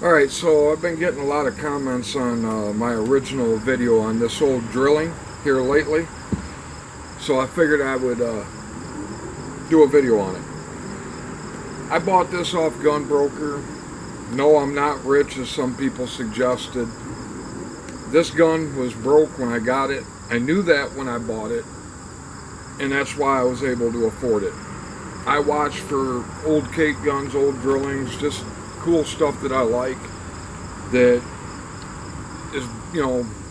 Alright, so I've been getting a lot of comments on my original video on this old drilling here lately. So I figured I would do a video on it. I bought this off Gunbroker. No, I'm not rich as some people suggested. This gun was broke when I got it. I knew that when I bought it, and that's why I was able to afford it. I watch for old Cape guns, old drillings, just cool stuff that I like that is,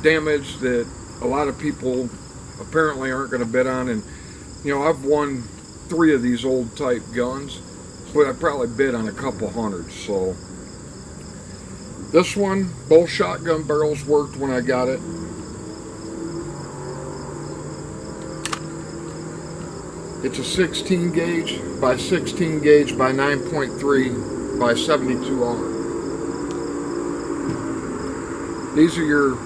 damaged that a lot of people apparently aren't going to bid on. And I've won 3 of these old type guns, but I probably bid on a couple hundred. So this one, both shotgun barrels worked when I got it. It's a 16 gauge by 16 gauge by 9.3 by 72R. These are your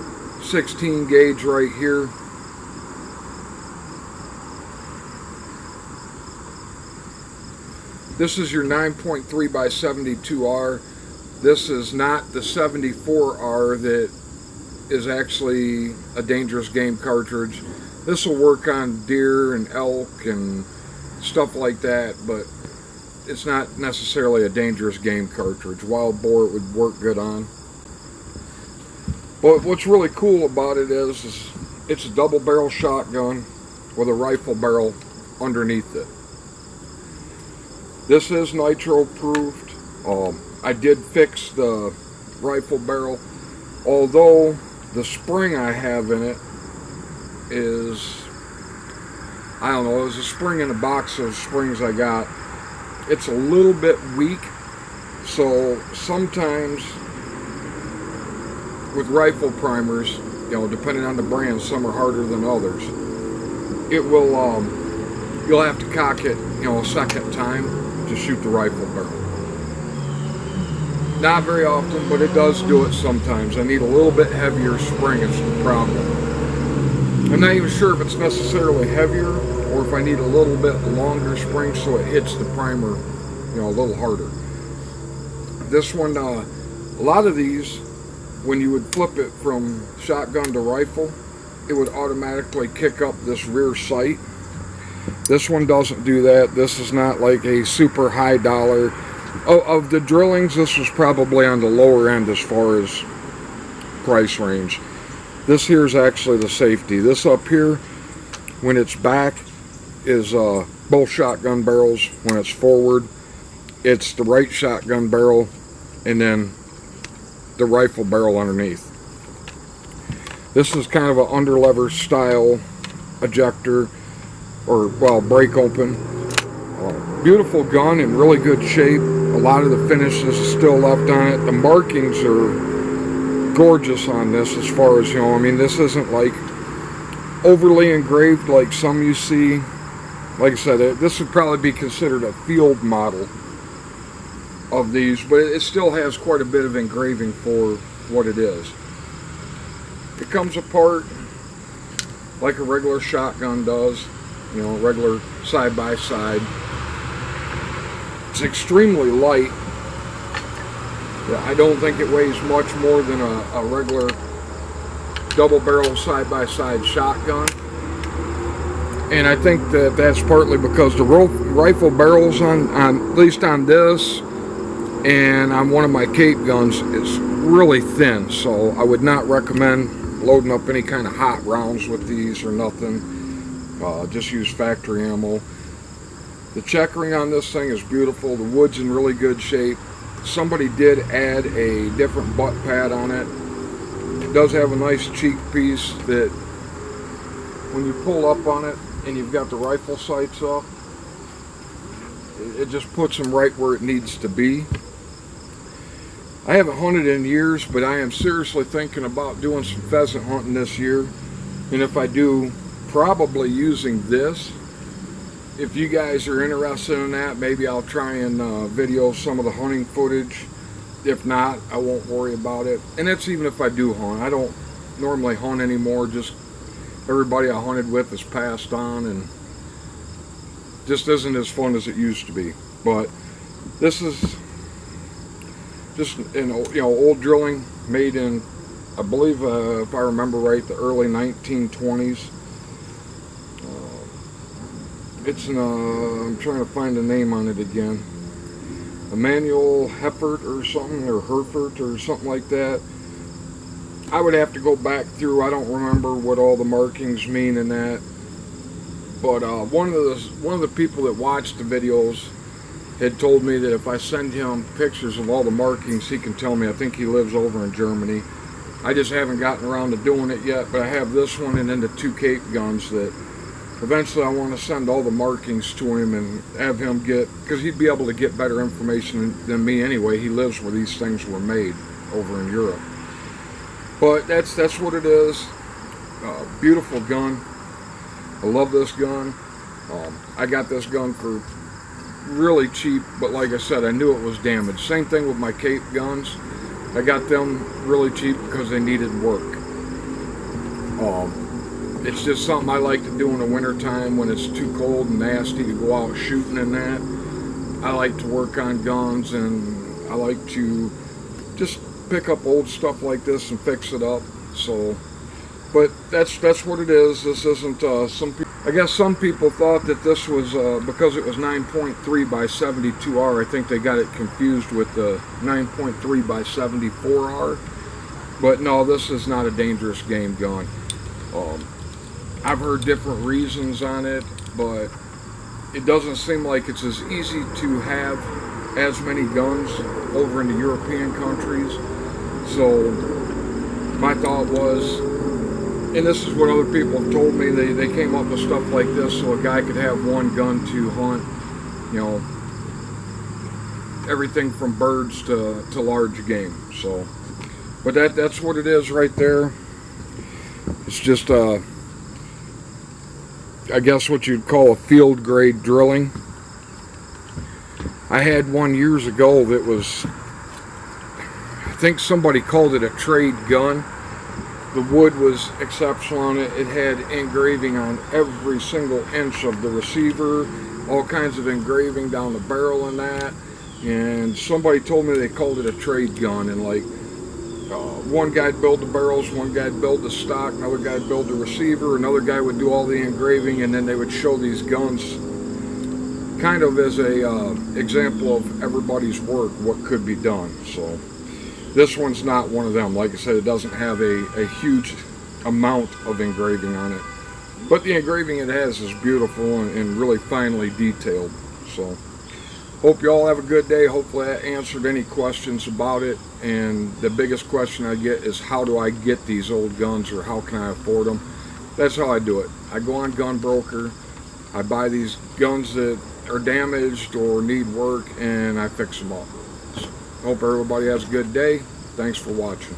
16 gauge right here. This is your 9.3 by 72R. This is not the 74R that is actually a dangerous game cartridge. This will work on deer and elk and stuff like that, but it's not necessarily a dangerous game cartridge. Wild boar it would work good on. But what's really cool about it is it's a double barrel shotgun with a rifle barrel underneath it. This is nitro proofed. I did fix the rifle barrel, although the spring I have in it is, I don't know, it was a spring in a box of springs I got. It's a little bit weak, so sometimes with rifle primers, depending on the brand, some are harder than others. It will, you'll have to cock it, a second time to shoot the rifle barrel. Not very often, but it does do it sometimes. I need a little bit heavier spring is the problem. I'm not even sure if it's necessarily heavier or if I need a little bit longer spring so it hits the primer, a little harder. This one, a lot of these, when you would flip it from shotgun to rifle, it would automatically kick up this rear sight. This one doesn't do that. This is not like a super high dollar. Of the drillings, this was probably on the lower end as far as price range. This here is actually the safety. This up here, when it's back, is both shotgun barrels. When it's forward, it's the right shotgun barrel and then the rifle barrel underneath. This is kind of an underlever style ejector, or well, break open. Beautiful gun in really good shape. A lot of the finishes are still left on it. The markings are gorgeous on this as far as, this isn't like overly engraved like some you see. Like I said, this would probably be considered a field model of these, but it still has quite a bit of engraving for what it is. It comes apart like a regular shotgun does, regular side-by-side. It's extremely light. I don't think it weighs much more than a regular double barrel side-by-side shotgun. And I think that that's partly because the rifle barrels on at least on this and on one of my Cape guns is really thin, so I would not recommend loading up any kind of hot rounds with these or nothing. Just use factory ammo. The checkering on this thing is beautiful. The wood's in really good shape. Somebody did add a different butt pad on it. It does have a nice cheek piece that when you pull up on it and you've got the rifle sights up, it just puts them right where it needs to be. I haven't hunted in years, but I am seriously thinking about doing some pheasant hunting this year. And if I do, probably using this. If you guys are interested in that, maybe I'll try and video some of the hunting footage. If not, I won't worry about it. And that's even if I do hunt. I don't normally hunt anymore. Just everybody I hunted with has passed on and just isn't as fun as it used to be. But this is just in, you know, old drilling made in, I believe, if I remember right, the early 1920s. It's an, I'm trying to find the name on it again. Emmanuel Heffert or something, or Herfert or something like that. I would have to go back through. I don't remember what all the markings mean in that. But one of the people that watched the videos had told me that if I send him pictures of all the markings, he can tell me. I think he lives over in Germany. I just haven't gotten around to doing it yet, but I have this one and then the 2 Cape guns that eventually I want to send all the markings to him and have him get, because he'd be able to get better information than me anyway. He lives where these things were made over in Europe. But that's what it is. Beautiful gun. I love this gun. I got this gun for really cheap, but like I said, I knew it was damaged. Same thing with my Cape guns. I got them really cheap because they needed work. It's just something I like to do in the winter time when it's too cold and nasty to go out shooting and that. I like to work on guns, and I like to just pick up old stuff like this and fix it up. So, but that's what it is. This isn't I guess some people thought that this was because it was 9.3 by 72R. I think they got it confused with the 9.3 by 74R. But no, this is not a dangerous game gun. I've heard different reasons on it, but it doesn't seem like it's as easy to have as many guns over in the European countries. So my thought was, and this is what other people have told me, they came up with stuff like this so a guy could have one gun to hunt, you know, everything from birds to large game. So, but that's what it is right there. It's just I guess what you'd call a field grade drilling. I had one years ago that was, I think somebody called it a trade gun. The wood was exceptional on it. It had engraving on every single inch of the receiver, all kinds of engraving down the barrel and that. And somebody told me they called it a trade gun, and like one guy'd build the barrels, one guy'd build the stock, another guy'd build the receiver, another guy would do all the engraving, and then they would show these guns kind of as a example of everybody's work, what could be done. So this one's not one of them. Like I said, it doesn't have a huge amount of engraving on it, but the engraving it has is beautiful and really finely detailed. So hope you all have a good day. Hopefully that answered any questions about it. And the biggest question I get is, how do I get these old guns, or how can I afford them? That's how I do it. I go on Gun Broker, I buy these guns that are damaged or need work, and I fix them up. So, hope everybody has a good day. Thanks for watching.